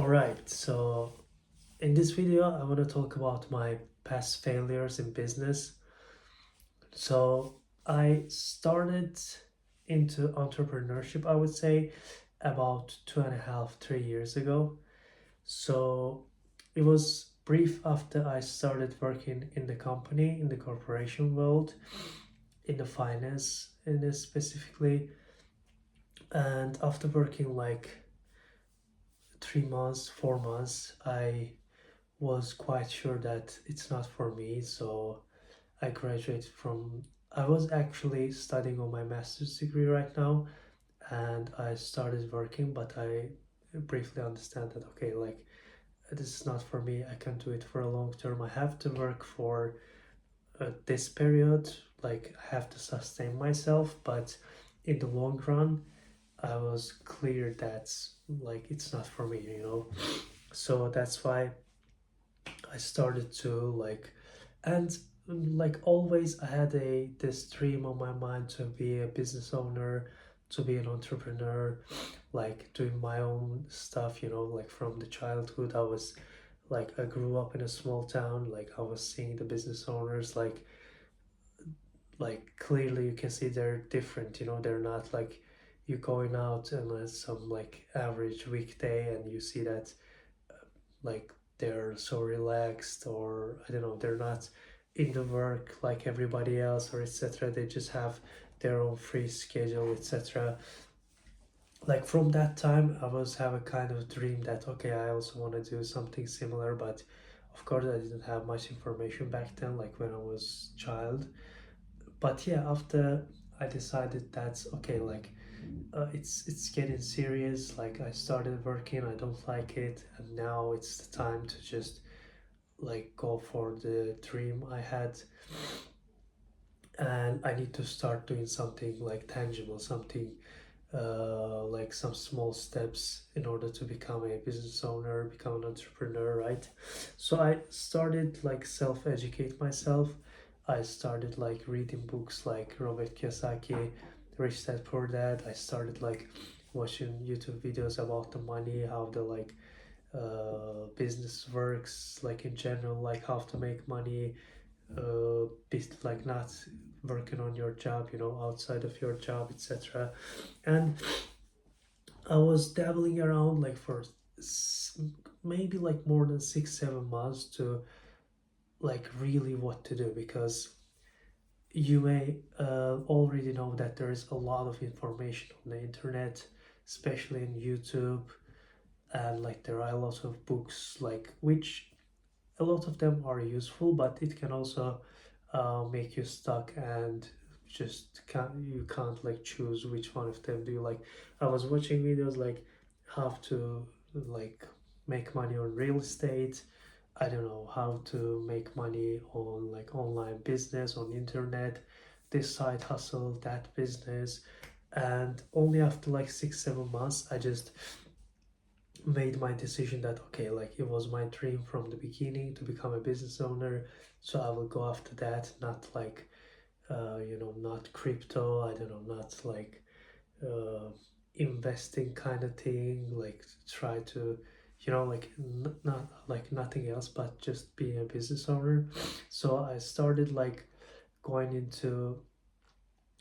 Alright, so in this video, I want to talk about my past failures in business. So I started into entrepreneurship, I would say, about 2.5, 3 years ago. So it was brief after I started working in the company, in the corporation world, in the finance in this specifically. And after working like 3 months, 4 months, I was quite sure that it's not for me. So I graduated from, I was actually studying on my master's degree right now, and I started working, but I briefly understand that, okay, like this is not for me. I can't do it for a long term. I have to work for this period, like I have to sustain myself, but in the long run, I was clear that like it's not for me. So that's why I started to and like always, I had this dream on my mind to be a business owner, to be an entrepreneur, like doing my own stuff. Like from the childhood, I grew up in a small town. Like I was seeing the business owners, like clearly you can see they're different. They're not like you going out on some like average weekday and you see that like they're so relaxed, or I don't know, they're not in the work like everybody else, or etc. They just have their own free schedule, etc. Like from that time I was have a kind of dream that, okay, I also want to do something similar, but of course I didn't have much information back then, like when I was child. But yeah, after I decided that's okay, like it's getting serious. Like I started working, I don't like it, and now it's the time to just like go for the dream I had, and I need to start doing something like tangible, something like some small steps in order to become a business owner, become an entrepreneur, right? So I started like self-educate myself. I started like reading books like Robert Kiyosaki, Rich Dad Poor Dad. I started like watching YouTube videos about the money, how the business works, like in general, like how to make money, like not working on your job, outside of your job, etc. And I was dabbling around like for maybe like more than 6, 7 months to like really what to do, because you may already know that there is a lot of information on the internet, especially in YouTube, and like there are a lot of books like which a lot of them are useful, but it can also make you stuck and just you can't like choose which one of them do you like. I was watching videos like how to like make money on real estate. I don't know how to make money on like online business on internet, this side hustle, that business. And only after like 6, 7 months, I just made my decision that, okay, like it was my dream from the beginning to become a business owner, so I will go after that, not like not crypto, I don't know, not like uh, investing kind of thing, like try to like not like nothing else but just being a business owner. So I started like going into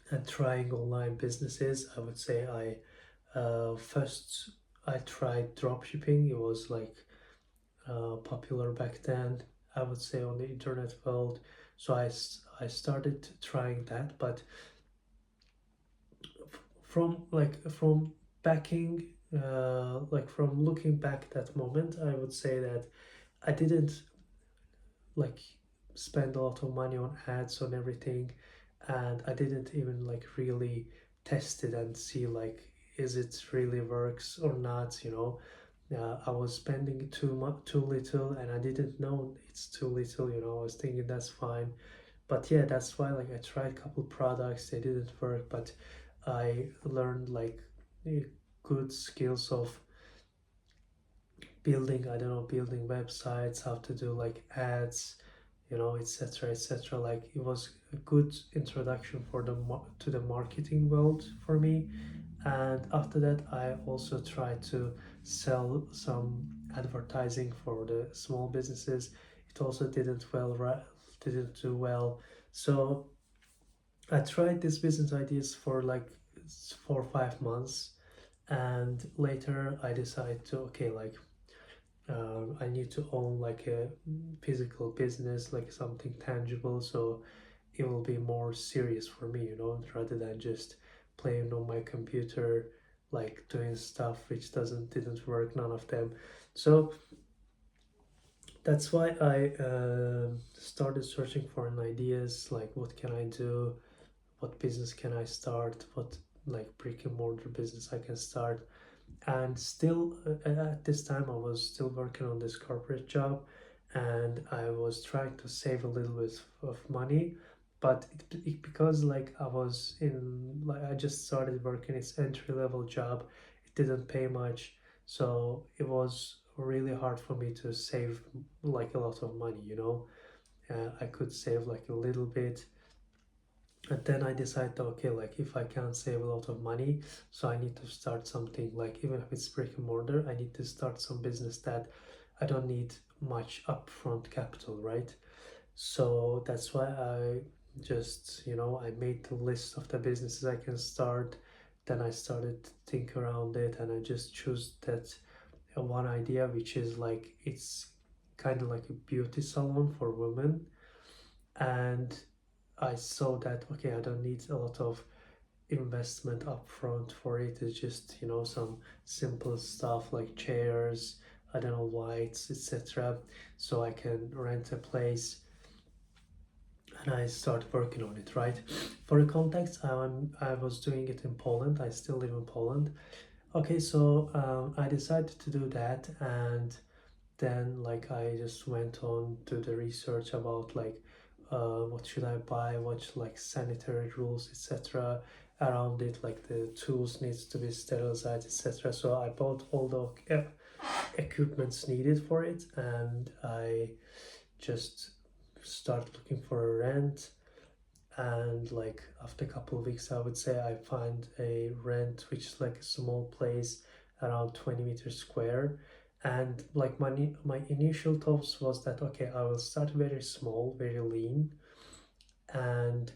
and trying online businesses. I would say first I tried dropshipping. It was like popular back then, I would say, on the internet world. So I started trying that, but from backing, like from looking back that moment, I would say that I didn't like spend a lot of money on ads on everything, and I didn't even like really test it and see like is it really works or not. I was spending too little, and I didn't know it's too little. I was thinking that's fine, but yeah, that's why like I tried a couple products, they didn't work, but I learned like eh, good skills of building, I don't know, building websites, how to do like ads, etc., etc. Like it was a good introduction for to the marketing world for me. And after that, I also tried to sell some advertising for the small businesses. It also didn't do well. So I tried these business ideas for like 4 or 5 months, and later I decided to, okay, like I need to own like a physical business, like something tangible, so it will be more serious for me, rather than just playing on my computer, like doing stuff which didn't work, none of them. So that's why I started searching for an ideas, like what can I do, what business can I start, what like brick and mortar business I can start. And still at this time I was still working on this corporate job, and I was trying to save a little bit of money, but because like I was in, like I just started working, it's entry level job, it didn't pay much, so it was really hard for me to save like a lot of money, I could save like a little bit. And then I decided, okay, like if I can't save a lot of money, so I need to start something, like even if it's brick and mortar, I need to start some business that I don't need much upfront capital, right? So that's why I just, I made the list of the businesses I can start. Then I started to think around it, and I just choose that one idea, which is like it's kind of like a beauty salon for women. And I saw that, okay, I don't need a lot of investment upfront for it. It's just, some simple stuff like chairs, I don't know, lights, etc. So I can rent a place, and I start working on it, right? For the context, I was doing it in Poland. I still live in Poland. Okay, so I decided to do that, and then like I just went on to the research about like what should I buy, like sanitary rules, etc. around it, like the tools needs to be sterilized, etc. So I bought all the equipments needed for it, and I just started looking for a rent. And like after a couple of weeks, I would say I find a rent which is like a small place around 20 meters square. And like my initial thoughts was that, okay, I will start very small, very lean, and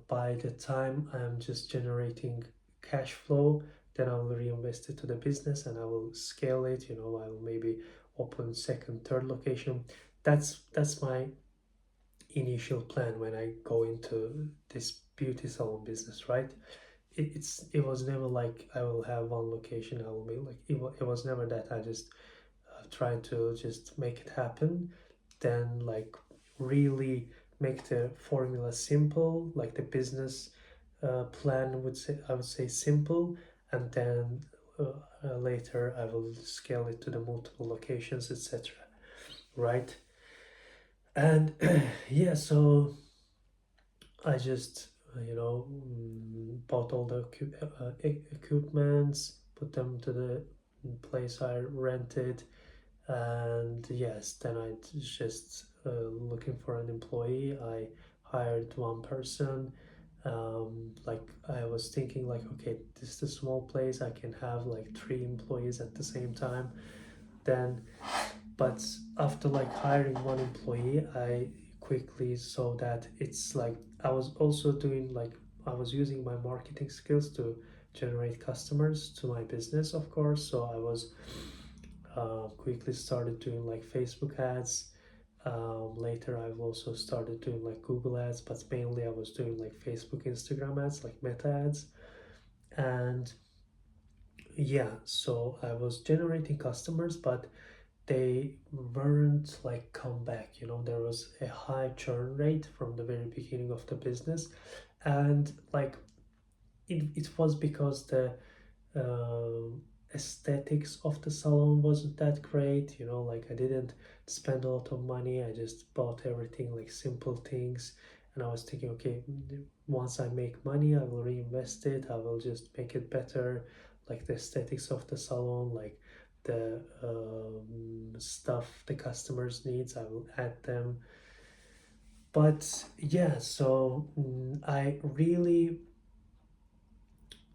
by the time I'm just generating cash flow, then I will reinvest it to the business, and I will scale it. I will maybe open second, third location. That's my initial plan when I go into this beauty salon business, right? It was never like I will have one location, I will be like, it was never that. I just tried to just make it happen, then like really make the formula simple, like the business plan I would say simple, and then later I will scale it to the multiple locations, etc., right? And yeah, so I just, bought all the equipments, put them to the place I rented, and yes, then I just looking for an employee. I hired one person. Like I was thinking, like, okay, this is a small place. I can have like 3 employees at the same time. Then but after like hiring one employee, I quickly saw that it's like I was also doing like I was using my marketing skills to generate customers to my business, of course. So I was quickly started doing like Facebook ads. Later I've also started doing like Google ads, but mainly I was doing like Facebook, Instagram ads, like meta ads. And yeah, so I was generating customers, but they weren't like come back. There was a high churn rate from the very beginning of the business. And like it was because the aesthetics of the salon wasn't that great. Like I didn't spend a lot of money, I just bought everything like simple things. And I was thinking, okay, once I make money, I will reinvest it, I will just make it better, like the aesthetics of the salon, like the stuff the customers needs, I will add them. But yeah, so I really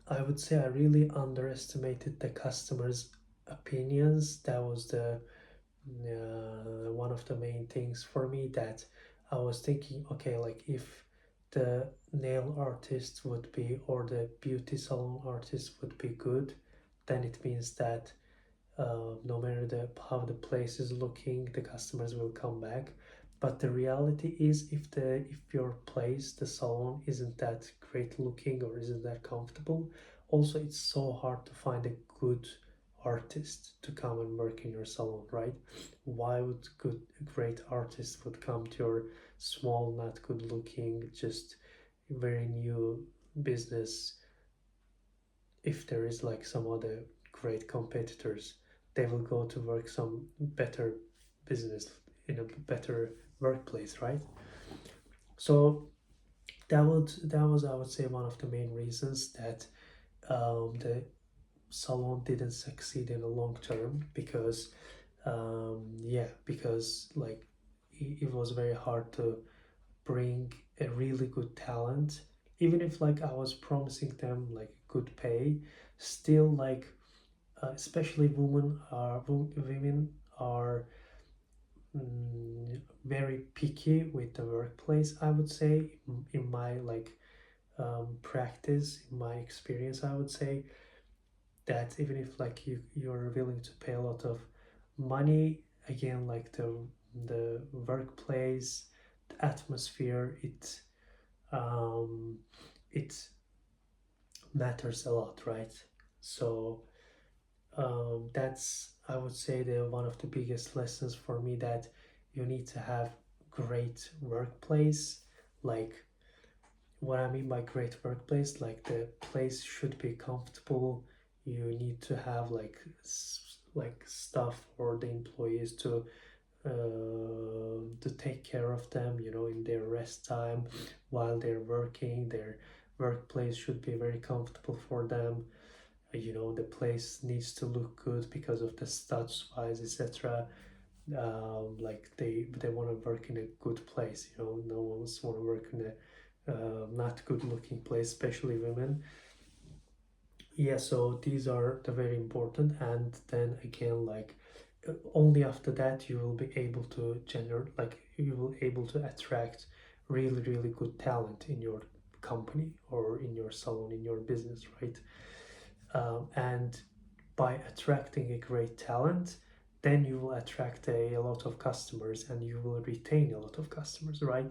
I would say I really underestimated the customers' opinions. That was the one of the main things for me, that I was thinking, okay, like if the nail artist would be, or the beauty salon artist would be good, then it means that no matter how the place is looking, the customers will come back. But the reality is, if your place, the salon, isn't that great looking or isn't that comfortable, also it's so hard to find a good artist to come and work in your salon, right? Why would great artist would come to your small, not good looking, just very new business, if there is like some other great competitors? They will go to work some better business in a better workplace, right? So that was I would say one of the main reasons that the salon didn't succeed in the long term, because yeah, because like it was very hard to bring a really good talent, even if like I was promising them like good pay. Still, like especially women are very picky with the workplace, I would say, in my like practice, in my experience, I would say that even if like you're willing to pay a lot of money, again, like the workplace, the atmosphere, um it matters a lot, right? So that's, I would say, the one of the biggest lessons for me, that you need to have great workplace. Like, what I mean by great workplace, like the place should be comfortable. You need to have like like stuff for the employees to take care of them, in their rest time while they're working. Their workplace should be very comfortable for them. The place needs to look good because of the stats wise, etc. Like they want to work in a good place. No one's want to work in a not good looking place, especially women. Yeah, so these are the very important. And then again, like only after that you will be able to generate, like you will able to attract really really good talent in your company or in your salon, in your business, right? And by attracting a great talent, then you will attract a lot of customers and you will retain a lot of customers, right?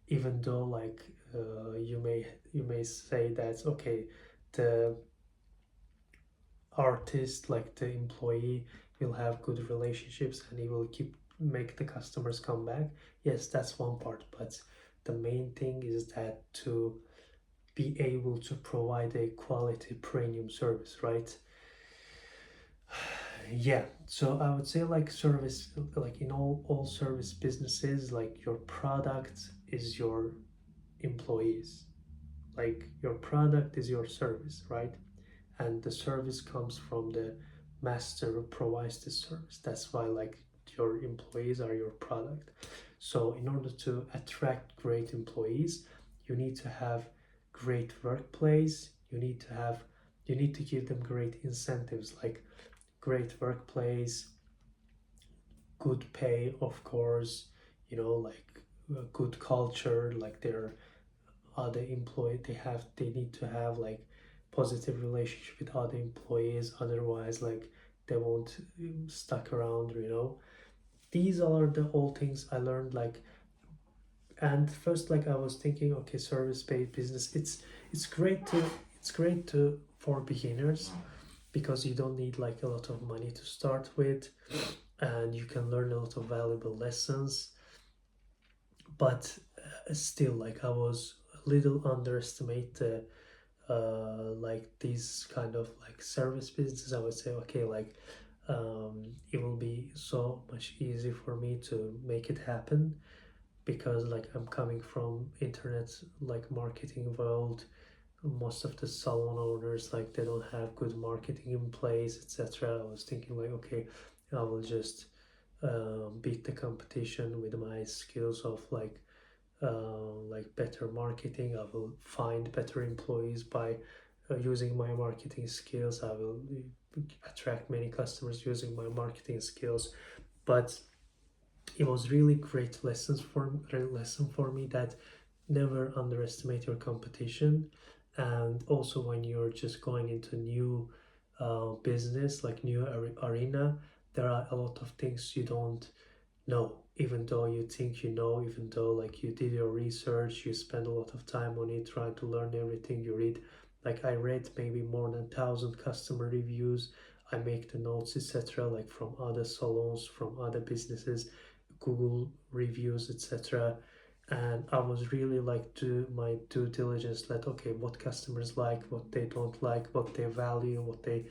Even though like you may say that, okay, the artist, like the employee, will have good relationships and he will keep make the customers come back. Yes, that's one part, but the main thing is that to be able to provide a quality premium service, right? Yeah, so I would say like service, like in all service businesses, like your product is your employees, like your product is your service, right? And the service comes from the master who provides the service. That's why like your employees are your product. So in order to attract great employees, you need to have great workplace. You need to give them great incentives, like great workplace, good pay, of course, like good culture, like their other employee, they need to have like positive relationship with other employees, otherwise like they won't stuck around, these are the all things I learned, like. And first, like I was thinking, okay, service-based business, it's great to for beginners, because you don't need like a lot of money to start with, and you can learn a lot of valuable lessons. But still, like I was a little underestimate the like these kind of like service businesses. I would say, okay, like it will be so much easier for me to make it happen, because like I'm coming from internet like marketing world. Most of the salon owners, like they don't have good marketing in place, etc. I was thinking like, okay, I will just beat the competition with my skills of like better marketing. I will find better employees by using my marketing skills. I will attract many customers using my marketing skills. But it was really great lesson for me that never underestimate your competition. And also when you're just going into new business, like new arena, there are a lot of things you don't know, even though you think you know, even though like you did your research, you spend a lot of time on it trying to learn everything. You read, like I read maybe more than 1,000 customer reviews. I make the notes, etc., like from other salons, from other businesses, Google reviews, etc. And I was really like do my due diligence, like okay, what customers like, what they don't like, what they value, what they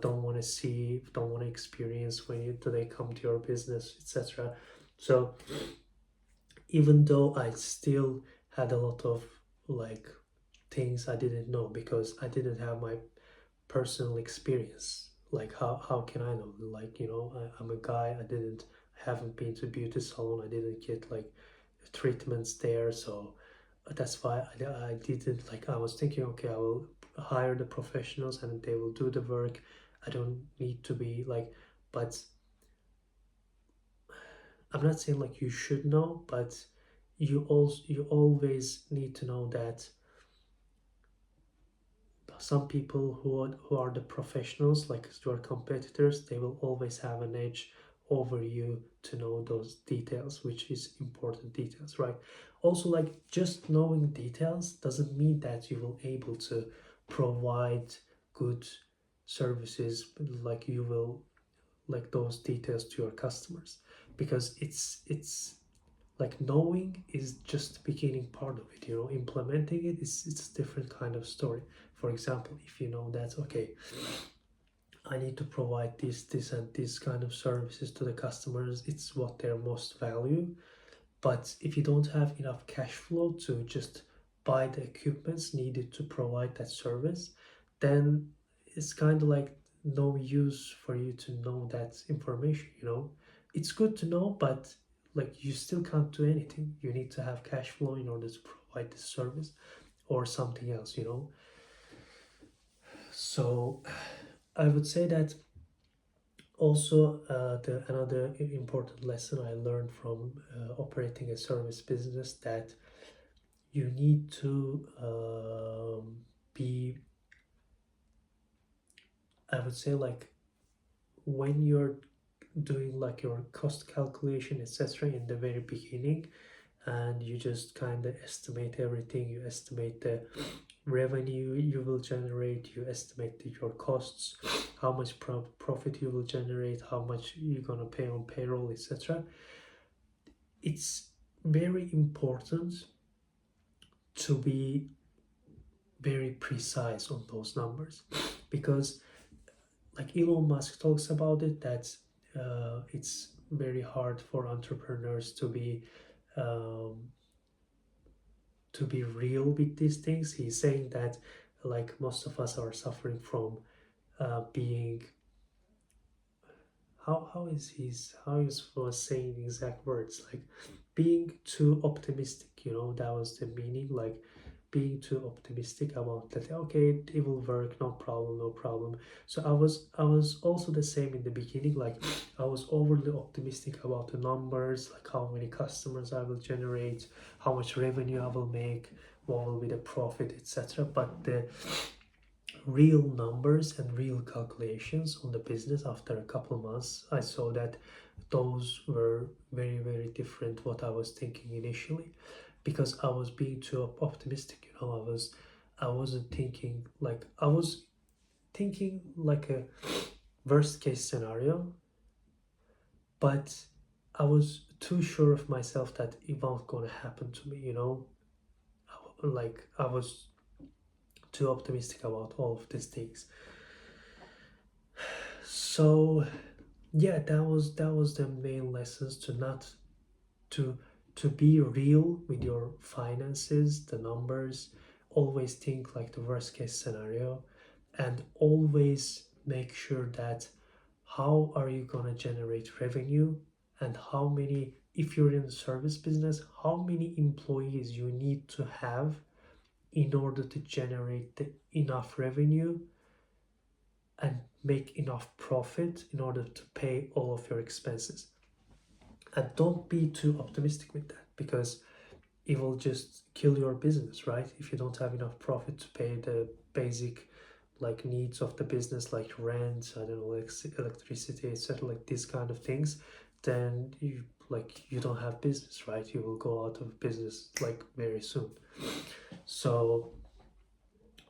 don't want to see, don't want to experience when do they come to your business, etc. So even though I still had a lot of like things I didn't know because I didn't have my personal experience. Like how can I know? Like I'm a guy. I haven't been to beauty salon. I didn't get like treatments there. So that's why I didn't like. I was thinking, okay, I will hire the professionals and they will do the work. I don't need to be like, but I'm not saying like you should know, but you always need to know that some people who are the professionals, like your competitors, they will always have an edge over you to know those details, which is important details, right? Also, like just knowing details doesn't mean that you will able to provide good services, like you will like those details to your customers, because it's like knowing is just the beginning part of it. Implementing it is it's a different kind of story. For example, if you know that okay, I need to provide this and this kind of services to the customers, it's what they're most value. But if you don't have enough cash flow to just buy the equipments needed to provide that service, then it's kind of like no use for you to know that information. It's good to know, but like you still can't do anything. You need to have cash flow in order to provide this service or something else. So I would say that also the another important lesson I learned from operating a service business, that you need to be, I would say, like when you're doing like your cost calculation, etc., in the very beginning, and you just kind of estimate everything. You estimate the revenue you will generate, you estimate your costs, how much profit you will generate, how much you're going to pay on payroll, etc. It's very important to be very precise on those numbers, because like Elon Musk talks about it, that it's very hard for entrepreneurs um, to be real with these things. He's saying that like most of us are suffering from being, how he was saying the exact words, like being too optimistic. That was the meaning, like being too optimistic about that. Okay, it will work, no problem, no problem. So I was also the same in the beginning. Like I was overly optimistic about the numbers, like how many customers I will generate, how much revenue I will make, what will be the profit, etc. But the real numbers and real calculations on the business, after a couple months, I saw that those were very, very different what I was thinking initially, because I was being too optimistic. I wasn't thinking, like I was thinking like a worst case scenario, but I was too sure of myself that it won't gonna happen to me. Like I was too optimistic about all of these things. So yeah, that was the main lessons, to not to to be real with your finances, the numbers. Always think like the worst case scenario, and always make sure that how are you going to generate revenue, and how many, if you're in the service business, how many employees you need to have in order to generate enough revenue and make enough profit in order to pay all of your expenses. And don't be too optimistic with that, because it will just kill your business, right? If you don't have enough profit to pay the basic like needs of the business, like rent, I don't know, like electricity, etc., like these kind of things, then you don't have business, right? You will go out of business like very soon. So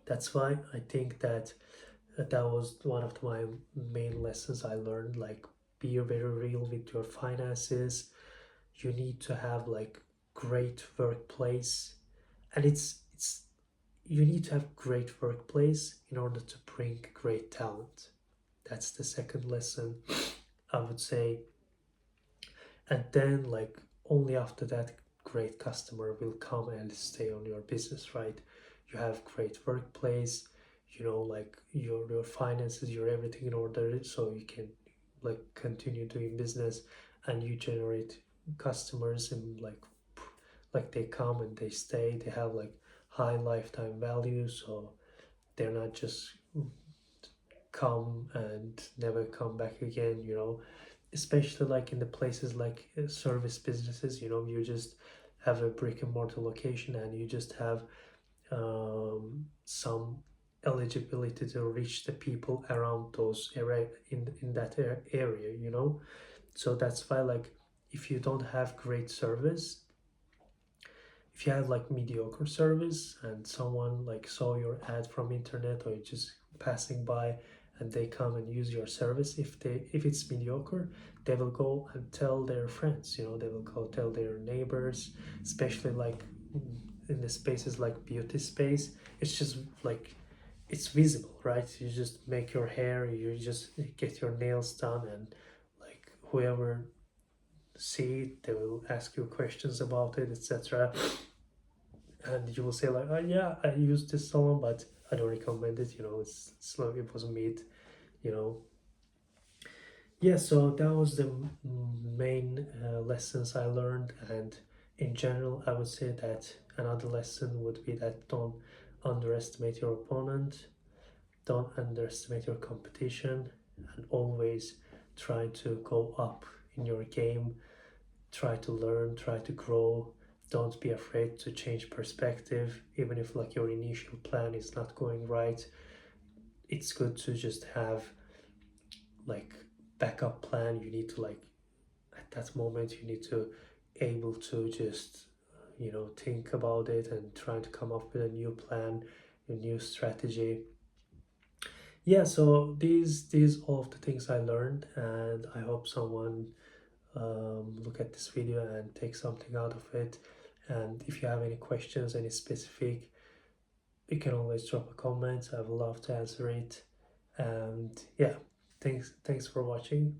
that's why I think that that was one of my main lessons I learned. Like, be very real with your finances. You need to have like great workplace, and it's you need to have great workplace in order to bring great talent. That's the second lesson, I would say. And then like only after that, great customer will come and stay on your business, right? You have great workplace, like your finances, your everything in order, so you can like continue doing business, and you generate customers, and like they come and they stay, they have like high lifetime value, so they're not just come and never come back again, especially like in the places like service businesses. You just have a brick and mortar location, and you just have some eligibility to reach the people around those area in that area, so that's why, like, if you don't have great service, if you have like mediocre service and someone like saw your ad from internet, or just passing by, and they come and use your service, if it's mediocre, they will go and tell their friends, they will go tell their neighbors, especially like in the spaces like beauty space. It's just like it's visible, right? You just make your hair, you just get your nails done, and like whoever see it, they will ask you questions about it, etc. And you will say like, oh yeah, I used this salon, but I don't recommend it, it's like it wasn't meat, you know yeah. So that was the main lessons I learned. And in general, I would say that another lesson would be that don't underestimate your opponent, don't underestimate your competition, and always try to go up in your game. Try to learn, try to grow. Don't be afraid to change perspective, even if like your initial plan is not going right. It's good to just have like backup plan. You need to like at that moment you need to able to just think about it and try to come up with a new plan, a new strategy. Yeah, so these all of the things I learned, and I hope someone look at this video and take something out of it. And if you have any questions, any specific, you can always drop a comment. I would love to answer it. And yeah, thanks for watching.